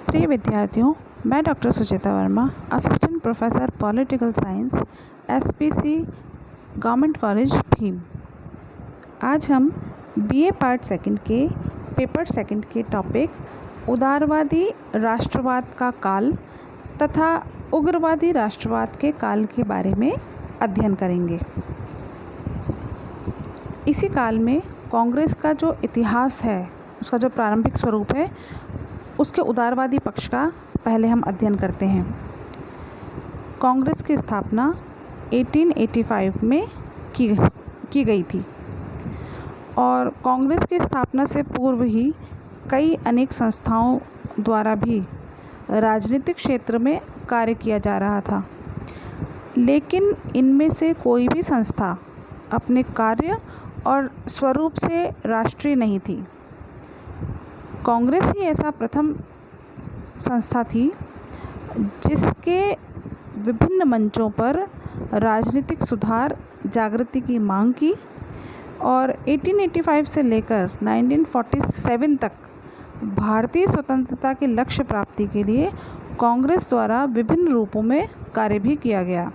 प्रिय विद्यार्थियों, मैं doctor Suchita Varma, assistant professor political science, SPC government college Bhim. आज हम बीए पार्ट सेकंड के पेपर सेकंड के टॉपिक उदारवादी राष्ट्रवाद का काल तथा उग्रवादी राष्ट्रवाद के काल के बारे में अध्ययन करेंगे। इसी काल में कांग्रेस का जो इतिहास है, उसका जो प्रारंभिक स्वरूप है, उसके उदारवादी पक्ष का पहले हम अध्ययन करते हैं। कांग्रेस की स्थापना 1885 में की गई थी और कांग्रेस की स्थापना से पूर्व ही कई अनेक संस्थाओं द्वारा भी राजनीतिक क्षेत्र में कार्य किया जा रहा था, लेकिन इनमें से कोई भी संस्था अपने कार्य और स्वरूप से राष्ट्रीय नहीं थी। कांग्रेस ही ऐसा प्रथम संस्था थी जिसके विभिन्न मंचों पर राजनीतिक सुधार जागृति की मांग की और 1885 से लेकर 1947 तक भारतीय स्वतंत्रता के लक्ष्य प्राप्ति के लिए कांग्रेस द्वारा विभिन्न रूपों में कार्य भी किया गया,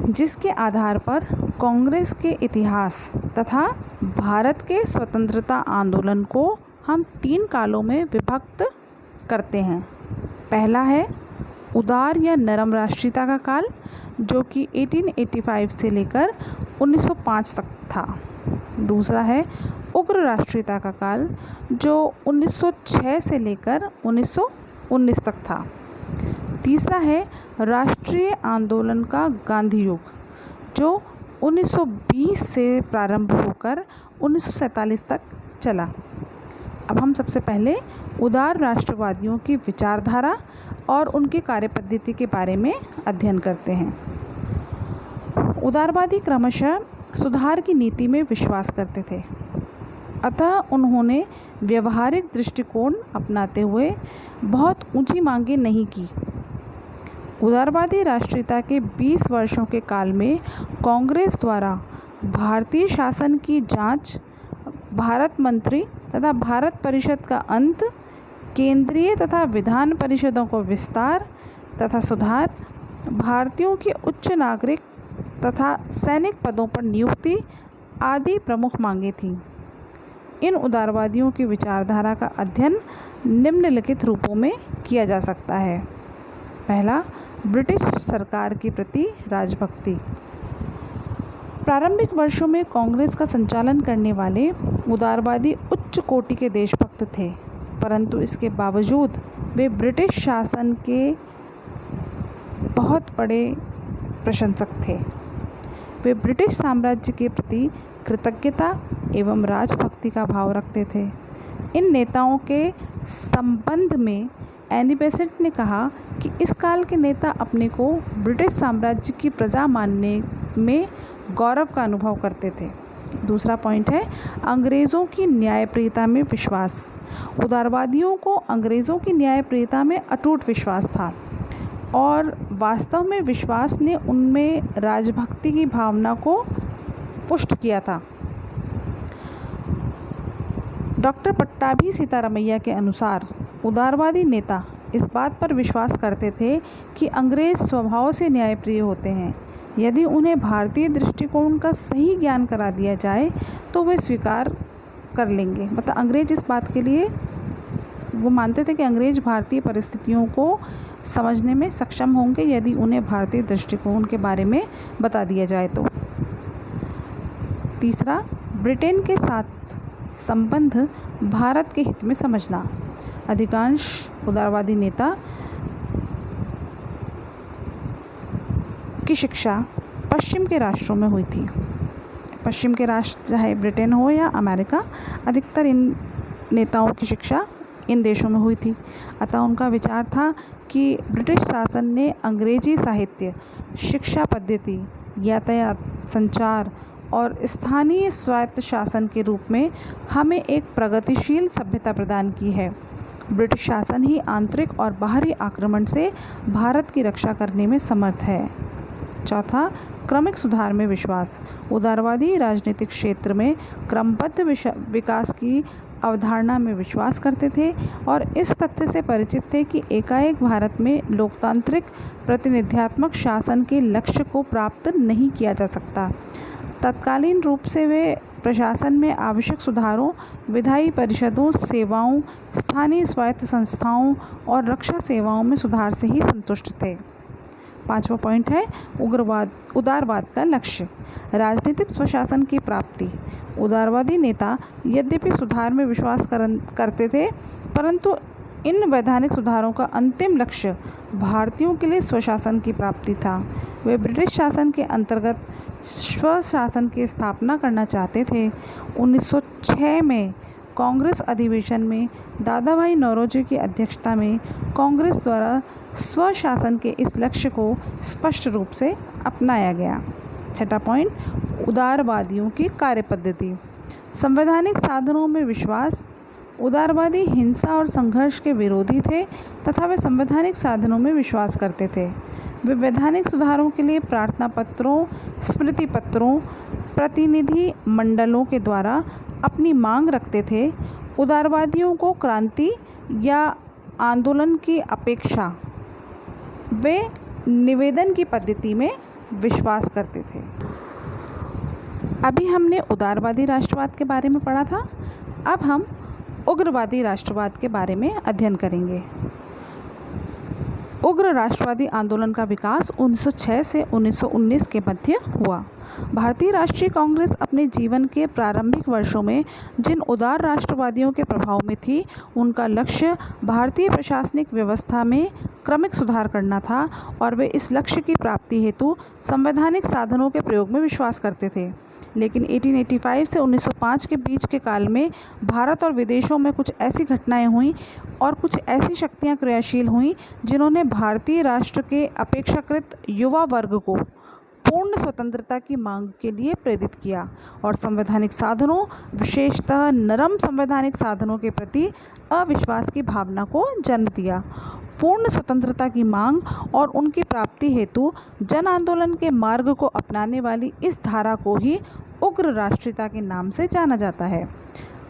जिसके आधार पर कांग्रेस के इतिहास तथा भारत के स्वतंत्रता आंदोलन को हम 3 कालों में विभक्त करते हैं। पहला है उदार या नरम राष्ट्रीयता का काल, जो कि 1885 से लेकर 1905 तक था। दूसरा है उग्र राष्ट्रीयता का काल, जो 1906 से लेकर 1919 तक था। तीसरा है राष्ट्रीय आंदोलन का गांधी युग, जो 1920 से प्रारंभ होकर 1947 तक चला। अब हम सबसे पहले उदार राष्ट्रवादियों की विचारधारा और उनकी कार्यपद्धति के बारे में अध्ययन करते हैं। उदारवादी क्रमशः सुधार की नीति में विश्वास करते थे, अतः उन्होंने व्यवहारिक दृष्टिकोण अपनाते हुए बहुत ऊंची मांगें नहीं की। उदारवादी राष्ट्रीयता के 20 वर्षों के काल में कांग्रेस द्वारा भारतीय शासन की जांच, भारत मंत्री तथा भारत परिषद का अंत, केंद्रीय तथा विधान परिषदों को विस्तार तथा सुधार, भारतीयों के उच्च नागरिक तथा सैनिक पदों पर नियुक्ति आदि प्रमुख मांगें थीं। इन उदारवादियों की विचारधारा का अध्ययन निम्नलिखित रूपों में किया जा सकता है। पहला, ब्रिटिश सरकार के प्रति राजभक्ति। प्रारंभिक वर्षों में कांग्रेस का संचालन करने वाले उदारवादी उच्च कोटि के देशभक्त थे, परंतु इसके बावजूद वे ब्रिटिश शासन के बहुत बड़े प्रशंसक थे। वे ब्रिटिश साम्राज्य के प्रति कृतज्ञता एवं राजभक्ति का भाव रखते थे। इन नेताओं के संबंध में एनी बेसेंट ने कहा कि इस काल के नेता अपने को ब्रिटिश साम्राज्य की प्रजा मानने में गौरव का अनुभव करते थे। दूसरा पॉइंट है अंग्रेज़ों की न्यायप्रियता में विश्वास। उदारवादियों को अंग्रेज़ों की न्यायप्रियता में अटूट विश्वास था और वास्तव में विश्वास ने उनमें राजभक्ति की भावना को पुष्ट किया था। डॉक्टर पट्टाभी सीतारामैया के अनुसार उदारवादी नेता इस बात पर विश्वास करते थे कि अंग्रेज़ स्वभाव से न्यायप्रिय होते हैं। यदि उन्हें भारतीय दृष्टिकोण का सही ज्ञान करा दिया जाए तो वे स्वीकार कर लेंगे। मतलब अंग्रेज़ इस बात के लिए वो मानते थे कि अंग्रेज़ भारतीय परिस्थितियों को समझने में सक्षम होंगे यदि उन्हें भारतीय दृष्टिकोण के बारे में बता दिया जाए तो। तीसरा, ब्रिटेन के साथ संबंध भारत के हित में समझना। अधिकांश उदारवादी नेता की शिक्षा पश्चिम के राष्ट्रों में हुई थी। पश्चिम के राष्ट्र चाहे ब्रिटेन हो या अमेरिका, अधिकतर इन नेताओं की शिक्षा इन देशों में हुई थी। अतः उनका विचार था कि ब्रिटिश शासन ने अंग्रेजी साहित्य, शिक्षा पद्धति, यातायात, संचार और स्थानीय स्वायत्त शासन के रूप में हमें एक प्रगतिशील सभ्यता प्रदान की है। ब्रिटिश शासन ही आंतरिक और बाहरी आक्रमण से भारत की रक्षा करने में समर्थ है। चौथा, क्रमिक सुधार में विश्वास। उदारवादी राजनीतिक क्षेत्र में क्रमबद्ध विकास की अवधारणा में विश्वास करते थे और इस तथ्य से परिचित थे कि एकाएक भारत में लोकतांत्रिक प्रतिनिध्यात्मक शासन के लक्ष्य को प्राप्त नहीं किया जा सकता। तत्कालीन रूप से वे प्रशासन में आवश्यक सुधारों, विधायी परिषदों, सेवाओं, स्थानीय स्वायत्त संस्थाओं और रक्षा सेवाओं में सुधार से ही संतुष्ट थे। 5वां पॉइंट है उदारवाद का लक्ष्य, राजनीतिक स्वशासन की प्राप्ति। उदारवादी नेता यद्यपि सुधार में विश्वास करते थे, परंतु इन वैधानिक सुधारों का अंतिम लक्ष्य भारतीयों के लिए स्वशासन की प्राप्ति था। वे ब्रिटिश शासन के अंतर्गत स्वशासन की स्थापना करना चाहते थे। 1906 में कांग्रेस अधिवेशन में दादाभाई नौरोजी की अध्यक्षता में कांग्रेस द्वारा स्वशासन के इस लक्ष्य को स्पष्ट रूप से अपनाया गया। 6वां पॉइंट, उदारवादियों की कार्यपद्धति। संवैधानिक साधनों में विश्वास। उदारवादी हिंसा और संघर्ष के विरोधी थे तथा वे संवैधानिक साधनों में विश्वास करते थे। वे वैधानिक सुधारों के लिए प्रार्थना पत्रों, स्मृति पत्रों, प्रतिनिधि मंडलों के द्वारा अपनी मांग रखते थे। उदारवादियों को क्रांति या आंदोलन की अपेक्षा वे निवेदन की पद्धति में विश्वास करते थे। अभी हमने उदारवादी राष्ट्रवाद के बारे में पढ़ा था, अब हम उग्रवादी राष्ट्रवाद के बारे में अध्ययन करेंगे। उग्र राष्ट्रवादी आंदोलन का विकास 1906 से 1919 के मध्य हुआ। भारतीय राष्ट्रीय कांग्रेस अपने जीवन के प्रारंभिक वर्षों में जिन उदार राष्ट्रवादियों के प्रभाव में थी, उनका लक्ष्य भारतीय प्रशासनिक व्यवस्था में क्रमिक सुधार करना था और वे इस लक्ष्य की प्राप्ति हेतु संवैधानिक साधनों के प्रयोग में विश्वास करते थे। लेकिन 1885 से 1905 के बीच के काल में भारत और विदेशों में कुछ ऐसी घटनाएं हुईं और कुछ ऐसी शक्तियां क्रियाशील हुईं जिन्होंने भारतीय राष्ट्र के अपेक्षाकृत युवा वर्ग को पूर्ण स्वतंत्रता की मांग के लिए प्रेरित किया और संवैधानिक साधनों, विशेषतः नरम संवैधानिक साधनों के प्रति अविश्वास की भावना को जन्म दिया। पूर्ण स्वतंत्रता की मांग और उनकी प्राप्ति हेतु जन आंदोलन के मार्ग को अपनाने वाली इस धारा को ही उग्र राष्ट्रीयता के नाम से जाना जाता है।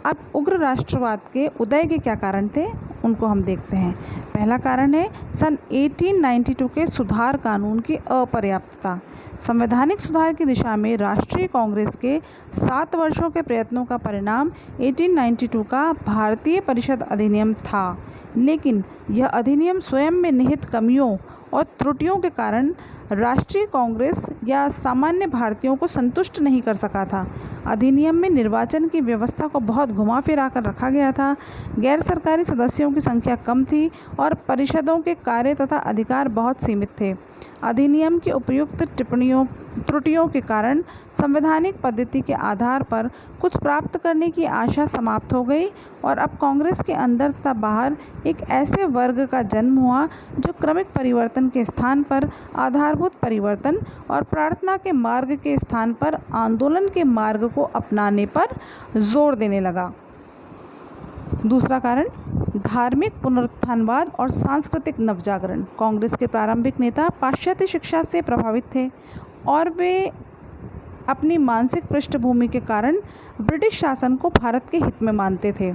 अब उग्र राष्ट्रवाद के उदय के क्या कारण थे, उनको हम देखते हैं। पहला कारण है सन 1892 के सुधार कानून की अपर्याप्तता। संवैधानिक सुधार की दिशा में राष्ट्रीय कांग्रेस के 7 वर्षों के प्रयत्नों का परिणाम 1892 का भारतीय परिषद अधिनियम था, लेकिन यह अधिनियम स्वयं में निहित कमियों और त्रुटियों के कारण राष्ट्रीय कांग्रेस या सामान्य भारतीयों को संतुष्ट नहीं कर सका था। अधिनियम में निर्वाचन की व्यवस्था को बहुत घुमा फिरा कर रखा गया था, गैर सरकारी सदस्यों की संख्या कम थी और परिषदों के कार्य तथा अधिकार बहुत सीमित थे। अधिनियम की उपयुक्त त्रुटियों के कारण संवैधानिक पद्धति के आधार पर कुछ प्राप्त करने की आशा समाप्त हो गई और अब कांग्रेस के अंदर तथा बाहर एक ऐसे वर्ग का जन्म हुआ जो क्रमिक परिवर्तन के स्थान पर आधारभूत परिवर्तन और प्रार्थना के मार्ग के स्थान पर आंदोलन के मार्ग को अपनाने पर जोर देने लगा। दूसरा कारण, धार्मिक पुनरुत्थानवाद और सांस्कृतिक नवजागरण। कांग्रेस के प्रारंभिक नेता पाश्चात्य शिक्षा से प्रभावित थे और वे अपनी मानसिक पृष्ठभूमि के कारण ब्रिटिश शासन को भारत के हित में मानते थे।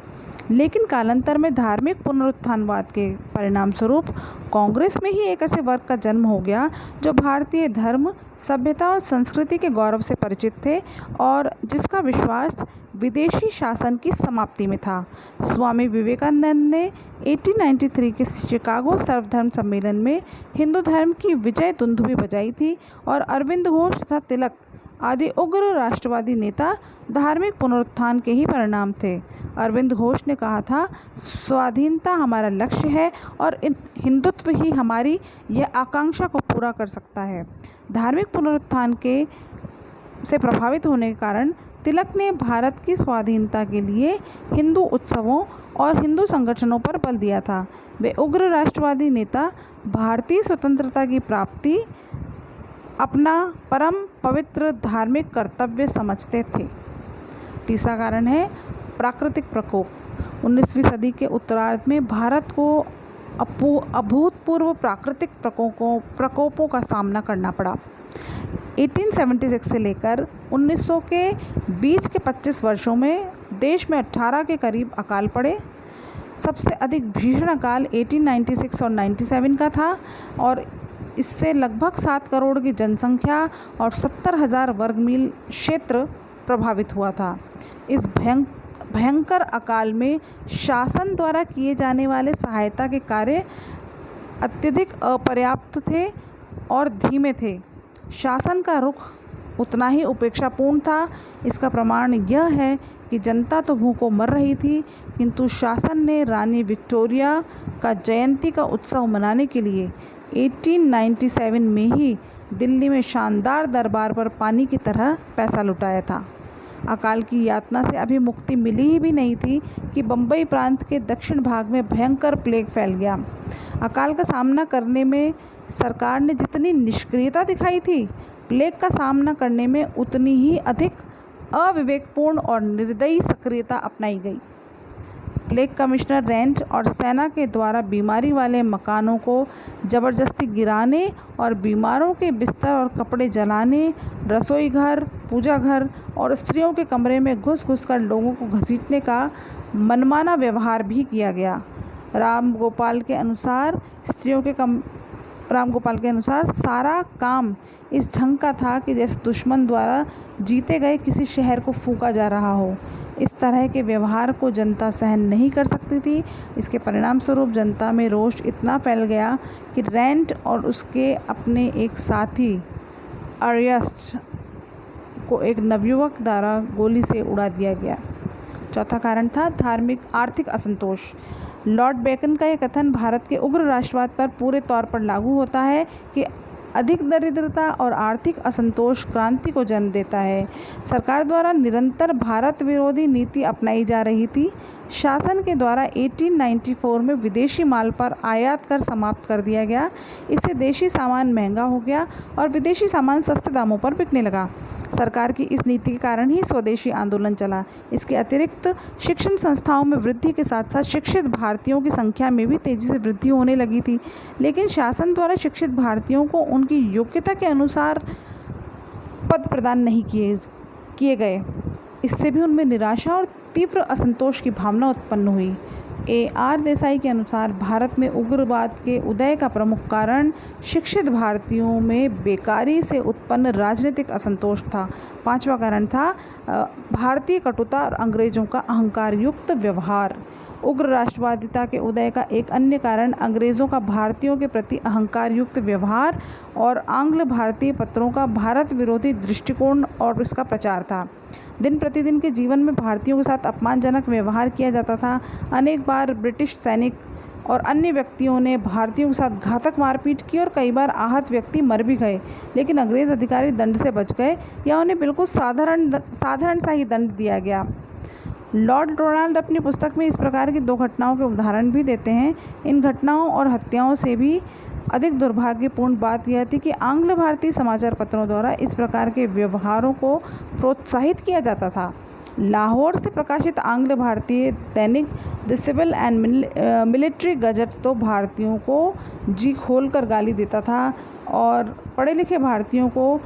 लेकिन कालांतर में धार्मिक पुनरुत्थानवाद के परिणाम स्वरूप कांग्रेस में ही एक ऐसे वर्ग का जन्म हो गया जो भारतीय धर्म, सभ्यता और संस्कृति के गौरव से परिचित थे और जिसका विश्वास विदेशी शासन की समाप्ति में था। स्वामी विवेकानंद ने 1893 के शिकागो सर्वधर्म सम्मेलन में हिंदू धर्म की विजय दुंदुभी बजाई थी और अरविंद घोष तथा तिलक आदि उग्र राष्ट्रवादी नेता धार्मिक पुनरुत्थान के ही परिणाम थे। अरविंद घोष ने कहा था, स्वाधीनता हमारा लक्ष्य है और हिंदुत्व ही हमारी यह आकांक्षा को पूरा कर सकता है। धार्मिक पुनरुत्थान से प्रभावित होने के कारण तिलक ने भारत की स्वाधीनता के लिए हिंदू उत्सवों और हिंदू संगठनों पर बल दिया था। वे उग्र राष्ट्रवादी नेता भारतीय स्वतंत्रता की प्राप्ति अपना परम पवित्र धार्मिक कर्तव्य समझते थे। तीसरा कारण है प्राकृतिक प्रकोप। 19वीं सदी के उत्तरार्ध में भारत को अभूतपूर्व प्राकृतिक प्रकोपों का सामना करना पड़ा। 1876 से लेकर 1900 के बीच के 25 वर्षों में देश में 18 के करीब अकाल पड़े। सबसे अधिक भीषण अकाल 1896 और 97 का था और इससे लगभग 7 करोड़ की जनसंख्या और 70,000 वर्ग मील क्षेत्र प्रभावित हुआ था। इस भयंकर अकाल में शासन द्वारा किए जाने वाले सहायता के कार्य अत्यधिक अपर्याप्त थे और धीमे थे। शासन का रुख उतना ही उपेक्षापूर्ण था। इसका प्रमाण यह है कि जनता तो भूखों मर रही थी, किंतु शासन ने रानी विक्टोरिया का जयंती का उत्सव मनाने के लिए 1897 में ही दिल्ली में शानदार दरबार पर पानी की तरह पैसा लुटाया था। अकाल की यातना से अभी मुक्ति मिली ही भी नहीं थी कि बम्बई प्रांत के दक्षिण भाग में भयंकर प्लेग फैल गया। अकाल का सामना करने में सरकार ने जितनी निष्क्रियता दिखाई थी, प्लेग का सामना करने में उतनी ही अधिक अविवेकपूर्ण और निर्दयी सक्रियता अपनाई गई। प्लेग कमिश्नर रेंट और सेना के द्वारा बीमारी वाले मकानों को ज़बरदस्ती गिराने और बीमारों के बिस्तर और कपड़े जलाने, रसोई घर, पूजा घर और स्त्रियों के कमरे में घुस कर लोगों को घसीटने का मनमाना व्यवहार भी किया गया। राम गोपाल के अनुसार सारा काम इस ढंग का था कि जैसे दुश्मन द्वारा जीते गए किसी शहर को फूंका जा रहा हो। इस तरह के व्यवहार को जनता सहन नहीं कर सकती थी। इसके परिणाम स्वरूप जनता में रोष इतना फैल गया कि रेंट और उसके अपने एक साथी अर्यस्ट को एक नवयुवक द्वारा गोली से उड़ा दिया गया। चौथा कारण था धार्मिक आर्थिक असंतोष। लॉर्ड बेकन का यह कथन भारत के उग्र राष्ट्रवाद पर पूरे तौर पर लागू होता है कि अधिक दरिद्रता और आर्थिक असंतोष क्रांति को जन्म देता है। सरकार द्वारा निरंतर भारत विरोधी नीति अपनाई जा रही थी। शासन के द्वारा 1894 में विदेशी माल पर आयात कर समाप्त कर दिया गया। इससे देशी सामान महंगा हो गया और विदेशी सामान सस्ते दामों पर बिकने लगा। सरकार की इस नीति के कारण ही स्वदेशी आंदोलन चला। इसके अतिरिक्त शिक्षण संस्थाओं में वृद्धि के साथ साथ शिक्षित भारतीयों की संख्या में भी तेज़ी से वृद्धि होने लगी थी, लेकिन शासन द्वारा शिक्षित भारतीयों को उनकी योग्यता के अनुसार पद प्रदान नहीं किए गए। इससे भी उनमें निराशा और तीव्र असंतोष की भावना उत्पन्न हुई। A.R. देसाई के अनुसार भारत में उग्रवाद के उदय का प्रमुख कारण शिक्षित भारतीयों में बेकारी से उत्पन्न राजनीतिक असंतोष था। पांचवा कारण था भारतीय कटुता और अंग्रेजों का अहंकार युक्त व्यवहार। उग्र राष्ट्रवादिता के उदय का एक अन्य कारण अंग्रेज़ों का भारतीयों के प्रति अहंकार युक्त व्यवहार और आंग्ल भारतीय पत्रों का भारत विरोधी दृष्टिकोण और इसका प्रचार था। दिन प्रतिदिन के जीवन में भारतीयों के साथ अपमानजनक व्यवहार किया जाता था। अनेक बार ब्रिटिश सैनिक और अन्य व्यक्तियों ने भारतीयों के साथ घातक मारपीट की और कई बार आहत व्यक्ति मर भी गए, लेकिन अंग्रेज़ अधिकारी दंड से बच गए या उन्हें बिल्कुल साधारण सा ही दंड दिया गया। लॉर्ड रोनाल्ड अपनी पुस्तक में इस प्रकार की 2 घटनाओं के उदाहरण भी देते हैं। इन घटनाओं और हत्याओं से भी अधिक दुर्भाग्यपूर्ण बात यह थी कि आंग्ल भारतीय समाचार पत्रों द्वारा इस प्रकार के व्यवहारों को प्रोत्साहित किया जाता था। लाहौर से प्रकाशित आंग्ल भारतीय दैनिक the Civil and Military Gazette तो भारतीयों को जी खोलकर गाली देता था और पढ़े लिखे भारतीयों को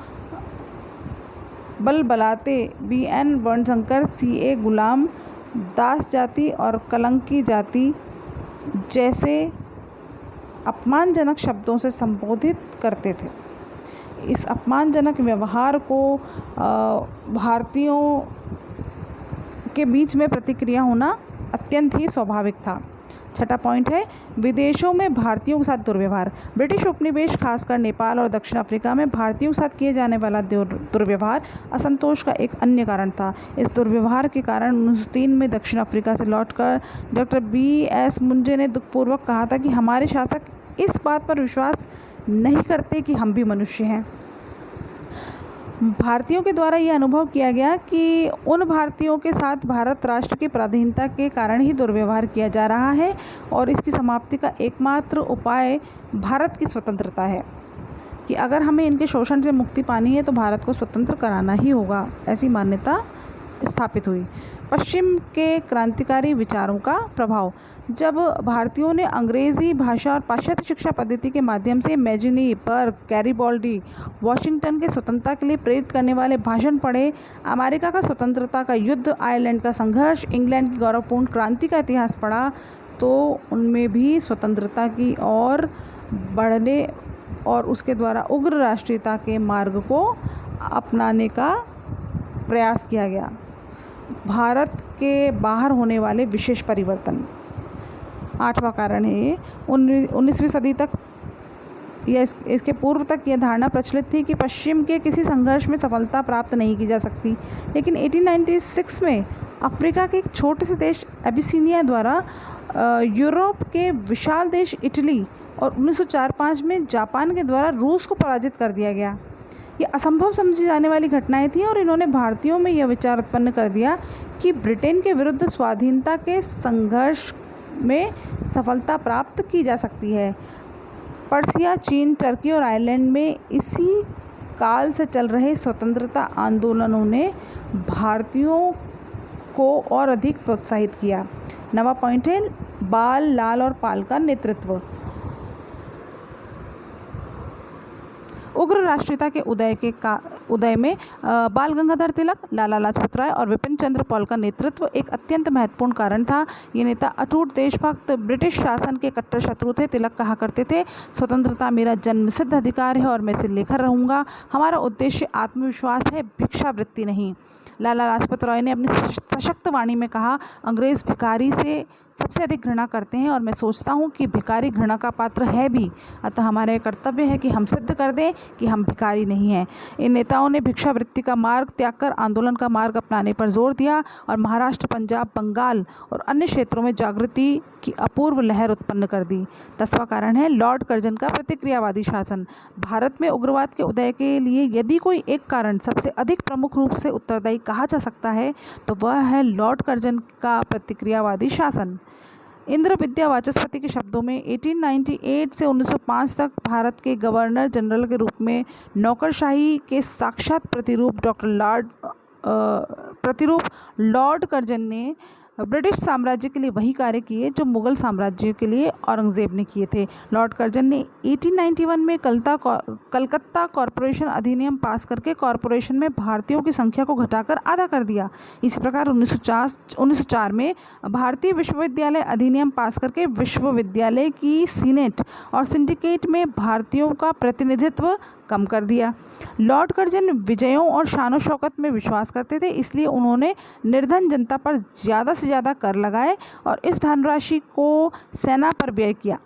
बलबलाते B.N. वर्णशंकर, C.A. गुलाम, दास जाति और कलंकी जाति जैसे अपमानजनक शब्दों से संबोधित करते थे। इस अपमानजनक व्यवहार को भारतीयों के बीच में प्रतिक्रिया होना अत्यंत ही स्वाभाविक था। छठा पॉइंट है विदेशों में भारतीयों के साथ दुर्व्यवहार। ब्रिटिश उपनिवेश खासकर नेपाल और दक्षिण अफ्रीका में भारतीयों के साथ किए जाने वाला दुर्व्यवहार असंतोष का एक अन्य कारण था। इस दुर्व्यवहार के कारण 1903 में दक्षिण अफ्रीका से लौटकर डॉक्टर B.S. मुंजे ने दुखपूर्वक कहा था कि हमारे शासक इस बात पर विश्वास नहीं करते कि हम भी मनुष्य हैं। भारतीयों के द्वारा यह अनुभव किया गया कि उन भारतीयों के साथ भारत राष्ट्र की पराधीनता के कारण ही दुर्व्यवहार किया जा रहा है और इसकी समाप्ति का एकमात्र उपाय भारत की स्वतंत्रता है, कि अगर हमें इनके शोषण से मुक्ति पानी है तो भारत को स्वतंत्र कराना ही होगा। ऐसी मान्यता स्थापित हुई। पश्चिम के क्रांतिकारी विचारों का प्रभाव। जब भारतीयों ने अंग्रेज़ी भाषा और पाश्चात्य शिक्षा पद्धति के माध्यम से मैजिनी, बर्ग, गैरिबॉल्डी, वॉशिंगटन के स्वतंत्रता के लिए प्रेरित करने वाले भाषण पढ़े, अमेरिका का स्वतंत्रता का युद्ध, आयरलैंड का संघर्ष, इंग्लैंड की गौरवपूर्ण क्रांति का इतिहास पढ़ा, तो उनमें भी स्वतंत्रता की ओर बढ़ने और उसके द्वारा उग्र राष्ट्रीयता के मार्ग को अपनाने का प्रयास किया गया। भारत के बाहर होने वाले विशेष परिवर्तन। 8वां कारण है ये। 19वीं सदी तक या इसके पूर्व तक यह धारणा प्रचलित थी कि पश्चिम के किसी संघर्ष में सफलता प्राप्त नहीं की जा सकती, लेकिन 1896 में अफ्रीका के एक छोटे से देश एबिसिनिया द्वारा यूरोप के विशाल देश इटली और 1904-05 में जापान के द्वारा रूस को पराजित कर दिया गया। ये असंभव समझी जाने वाली घटनाएं थीं और इन्होंने भारतीयों में यह विचार उत्पन्न कर दिया कि ब्रिटेन के विरुद्ध स्वाधीनता के संघर्ष में सफलता प्राप्त की जा सकती है। पर्सिया, चीन, टर्की और आयरलैंड में इसी काल से चल रहे स्वतंत्रता आंदोलनों ने भारतीयों को और अधिक प्रोत्साहित किया। 9वां पॉइंट है बाल, लाल और पाल का नेतृत्व। उग्र राष्ट्रीयता के उदय में बाल गंगाधर तिलक, लाला लाजपत राय और विपिन चंद्र पॉल का नेतृत्व एक अत्यंत महत्वपूर्ण कारण था। ये नेता अटूट देशभक्त, ब्रिटिश शासन के कट्टर शत्रु थे। तिलक कहा करते थे, स्वतंत्रता मेरा जन्मसिद्ध अधिकार है और मैं इसे लेकर रहूँगा। हमारा उद्देश्य आत्मविश्वास है, भिक्षावृत्ति नहीं। लाला लाजपत राय ने अपनी सशक्त वाणी में कहा, अंग्रेज़ भिखारी से सबसे अधिक घृणा करते हैं और मैं सोचता हूँ कि भिखारी घृणा का पात्र है भी, अतः हमारा कर्तव्य है कि हम सिद्ध कर दें कि हम भिखारी नहीं हैं। इन नेताओं ने भिक्षावृत्ति का मार्ग त्याग कर आंदोलन का मार्ग अपनाने पर जोर दिया और महाराष्ट्र, पंजाब, बंगाल और अन्य क्षेत्रों में जागृति की अपूर्व लहर उत्पन्न कर दी। 10वां कारण है लॉर्ड कर्जन का प्रतिक्रियावादी शासन। भारत में उग्रवाद के उदय के लिए यदि कोई एक कारण सबसे अधिक प्रमुख रूप से उत्तरदायी कहा जा सकता है तो वह है लॉर्ड कर्जन का प्रतिक्रियावादी शासन। इंद्र विद्या वाचस्पति के शब्दों में 1898 से 1905 तक भारत के गवर्नर जनरल के रूप में नौकरशाही के साक्षात प्रतिरूप लॉर्ड कर्जन ने ब्रिटिश साम्राज्य के लिए वही कार्य किए जो मुगल साम्राज्य के लिए औरंगज़ेब ने किए थे। लॉर्ड कर्जन ने 1891 में कलकत्ता कॉरपोरेशन अधिनियम पास करके कॉरपोरेशन में भारतीयों की संख्या को घटाकर आधा कर दिया। इसी प्रकार 1904 में भारतीय विश्वविद्यालय अधिनियम पास करके विश्वविद्यालय की सीनेट और सिंडिकेट में भारतीयों का प्रतिनिधित्व कम कर दिया। लॉर्ड कर्जन विजयों और शानो शौकत में विश्वास करते थे, इसलिए उन्होंने निर्धन जनता पर ज़्यादा से ज़्यादा कर लगाए और इस धनराशि को सेना पर व्यय किया।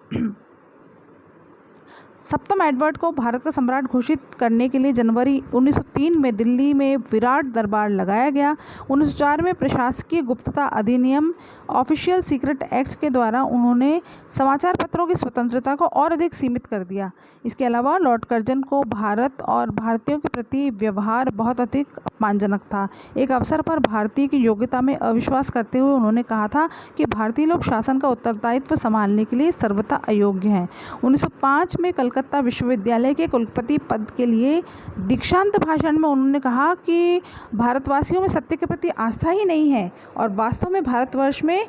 सप्तम एडवर्ड को भारत का सम्राट घोषित करने के लिए जनवरी 1903 में दिल्ली में विराट दरबार लगाया गया। 1904 में प्रशासकीय गुप्तता अधिनियम ऑफिशियल सीक्रेट एक्ट के द्वारा उन्होंने समाचार पत्रों की स्वतंत्रता को और अधिक सीमित कर दिया। इसके अलावा लॉर्ड कर्जन को भारत और भारतीयों के प्रति व्यवहार बहुत अधिक अपमानजनक था। एक अवसर पर भारतीय की योग्यता में अविश्वास करते हुए उन्होंने कहा था कि भारतीय लोग शासन का उत्तरदायित्व संभालने के लिए सर्वथा अयोग्य हैं। 1905 में कलकत्ता विश्वविद्यालय के कुलपति पद के लिए दीक्षांत भाषण में उन्होंने कहा कि भारतवासियों में सत्य के प्रति आस्था ही नहीं है और वास्तव में भारतवर्ष में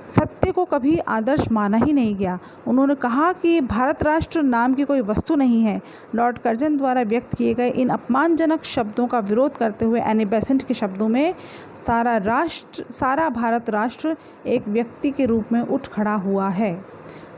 सत्य को कभी आदर्श माना ही नहीं गया। उन्होंने कहा कि भारत राष्ट्र नाम की कोई वस्तु नहीं है। लॉर्ड कर्जन द्वारा व्यक्त किए गए इन अपमानजनक शब्दों का विरोध करते हुए एनी बेसेंट के शब्दों में सारा भारत राष्ट्र एक व्यक्ति के रूप में उठ खड़ा हुआ है।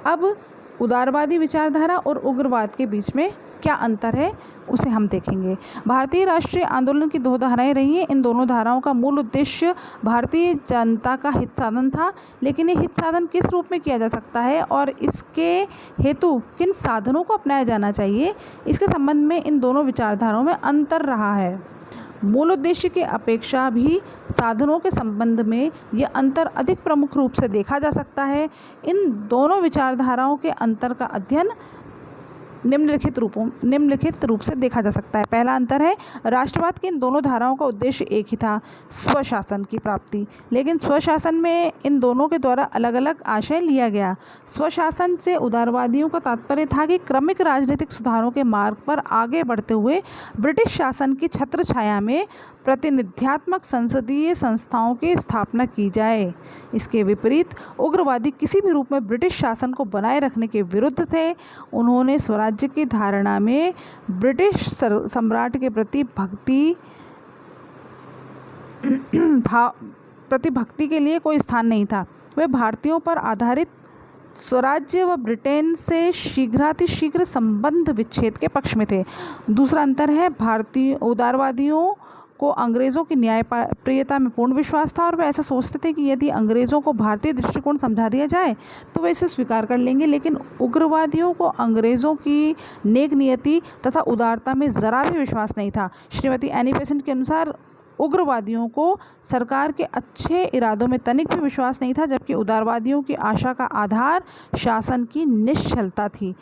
अब उदारवादी विचारधारा और उग्रवाद के बीच में क्या अंतर है उसे हम देखेंगे। भारतीय राष्ट्रीय आंदोलन की दो धाराएं रही हैं। इन दोनों धाराओं का मूल उद्देश्य भारतीय जनता का हित साधन था, लेकिन ये हित साधन किस रूप में किया जा सकता है और इसके हेतु किन साधनों को अपनाया जाना चाहिए, इसके संबंध में इन दोनों विचारधाराओं में अंतर रहा है। मूल उद्देश्य की अपेक्षा भी साधनों के संबंध में यह अंतर अधिक प्रमुख रूप से देखा जा सकता है। इन दोनों विचारधाराओं के अंतर का अध्ययन निम्नलिखित रूप से देखा जा सकता है। पहला अंतर है, राष्ट्रवाद की इन दोनों धाराओं का उद्देश्य एक ही था, स्वशासन की प्राप्ति। लेकिन स्वशासन में इन दोनों के द्वारा अलग अलग आशय लिया गया। स्वशासन से उदारवादियों का तात्पर्य था कि क्रमिक राजनीतिक सुधारों के मार्ग पर आगे बढ़ते हुए ब्रिटिश शासन की छत्रछाया में प्रतिनिध्यात्मक संसदीय संस्थाओं की स्थापना की जाए। इसके विपरीत उग्रवादी किसी भी रूप में ब्रिटिश शासन को बनाए रखने के विरुद्ध थे। उन्होंने स्वराज्य की धारणा में ब्रिटिश सम्राट के प्रति भक्ति के लिए कोई स्थान नहीं था। वे भारतीयों पर आधारित स्वराज्य व ब्रिटेन से शीघ्रातिशीघ्र संबंध विच्छेद के पक्ष में थे। दूसरा अंतर है, भारतीय उदारवादियों को अंग्रेज़ों की न्यायप्रियता में पूर्ण विश्वास था और वे ऐसा सोचते थे कि यदि अंग्रेज़ों को भारतीय दृष्टिकोण समझा दिया जाए तो वे इसे स्वीकार कर लेंगे। लेकिन उग्रवादियों को अंग्रेज़ों की नेक नियति तथा उदारता में ज़रा भी विश्वास नहीं था। श्रीमती एनी बेसेंट के अनुसार उग्रवादियों को सरकार के अच्छे इरादों में तनिक भी विश्वास नहीं था, जबकि उदारवादियों की आशा का आधार शासन की निश्चलता थी।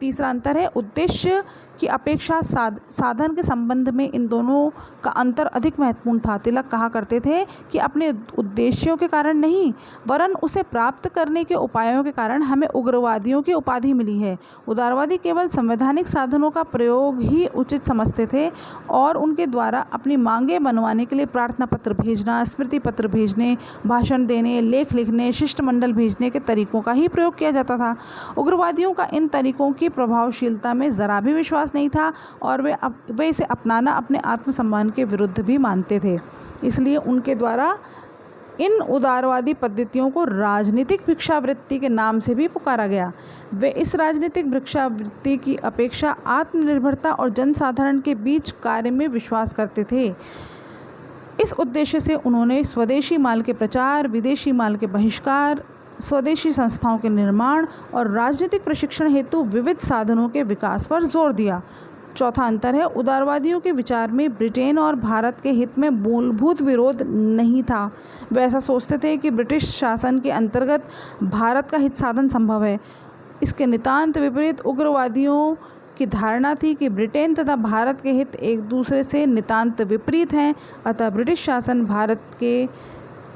तीसरा अंतर है, उद्देश्य की अपेक्षा साधन के संबंध में इन दोनों का अंतर अधिक महत्वपूर्ण था। तिलक कहा करते थे कि अपने उद्देश्यों के कारण नहीं, वरन उसे प्राप्त करने के उपायों के कारण हमें उग्रवादियों की उपाधि मिली है। उदारवादी केवल संवैधानिक साधनों का प्रयोग ही उचित समझते थे और उनके द्वारा अपनी मांगें मनवाने के लिए प्रार्थना पत्र भेजना, स्मृति पत्र भेजने, भाषण देने, लेख लिखने, शिष्टमंडल भेजने के तरीकों का ही प्रयोग किया जाता था। उग्रवादियों का इन तरीकों की प्रभावशीलता में ज़रा भी विश्वास नहीं था और वे इसे अपनाना अपने आत्मसम्मान के विरुद्ध भी मानते थे। इसलिए उनके द्वारा इन उदारवादी पद्धतियों को राजनीतिक भिक्षावृत्ति के नाम से भी पुकारा गया। वे इस राजनीतिक भिक्षावृत्ति की अपेक्षा आत्मनिर्भरता और जनसाधारण के बीच कार्य में विश्वास करते थे। इस उद्देश्य से उन्होंने स्वदेशी माल के प्रचार, विदेशी माल के बहिष्कार, स्वदेशी संस्थाओं के निर्माण और राजनीतिक प्रशिक्षण हेतु विविध साधनों के विकास पर जोर दिया। चौथा अंतर है, उदारवादियों के विचार में ब्रिटेन और भारत के हित में मूलभूत विरोध नहीं था। वे ऐसा सोचते थे कि ब्रिटिश शासन के अंतर्गत भारत का हित साधन संभव है। इसके नितांत विपरीत उग्रवादियों की धारणा थी कि ब्रिटेन तथा भारत के हित एक दूसरे से नितांत विपरीत हैं, अतः ब्रिटिश शासन भारत के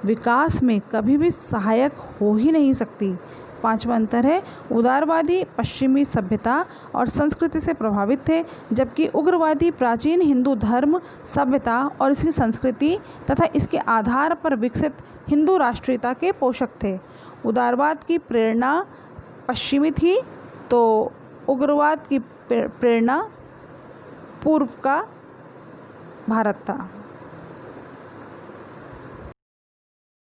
विकास में कभी भी सहायक हो ही नहीं सकती। पांचवा अंतर है, उदारवादी पश्चिमी सभ्यता और संस्कृति से प्रभावित थे, जबकि उग्रवादी प्राचीन हिंदू धर्म, सभ्यता और इसकी संस्कृति तथा इसके आधार पर विकसित हिंदू राष्ट्रीयता के पोषक थे। उदारवाद की प्रेरणा पश्चिमी थी तो उग्रवाद की प्रेरणा पूर्व का भारत था।